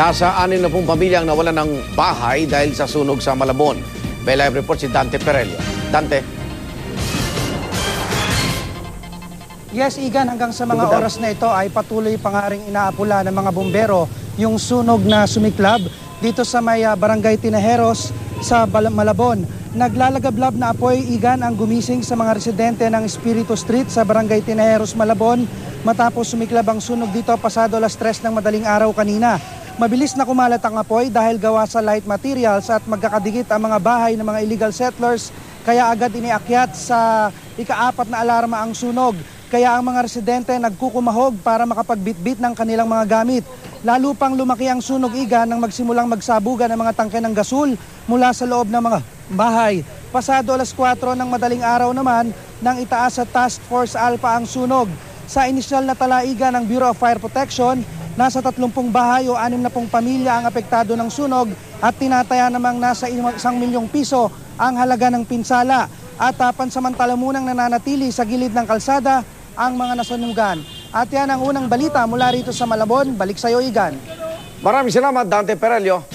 Nasa 60 pamilyang nawalan ng bahay dahil sa sunog sa Malabon. May live report si Dante Perello. Dante. Yes, Igan, hanggang sa mga oras na ito ay patuloy pa nga ring inaapula ng mga bumbero yung sunog na sumiklab dito sa may barangay Tinajeros sa Malabon. Naglalagablab na apoy, Igan, ang gumising sa mga residente ng Espiritu Street sa barangay Tinajeros, Malabon matapos sumiklab ang sunog dito pasado alas 3 ng madaling araw kanina. Mabilis na kumalat ang apoy dahil gawa sa light materials at magkakadikit ang mga bahay ng mga illegal settlers, kaya agad iniakyat sa ika-4 na alarma ang sunog. Kaya ang mga residente nagkukumahog para makapagbitbit ng kanilang mga gamit. Lalo pang lumaki ang sunog, Igan, nang magsimulang magsabugan ng mga tangke ng gasul mula sa loob ng mga bahay. Pasado alas 4 ng madaling araw naman nang itaas sa Task Force Alpha ang sunog. Sa inisyal na talaigan ng Bureau of Fire Protection, nasa 30 bahay o 60 pamilya ang apektado ng sunog at tinataya namang nasa 1 milyong piso ang halaga ng pinsala. At pansamantala munang nananatili sa gilid ng kalsada ang mga nasunugan. At yan ang unang balita mula rito sa Malabon. Balik sa iyo, Igan. Maraming salamat, Dante Perello.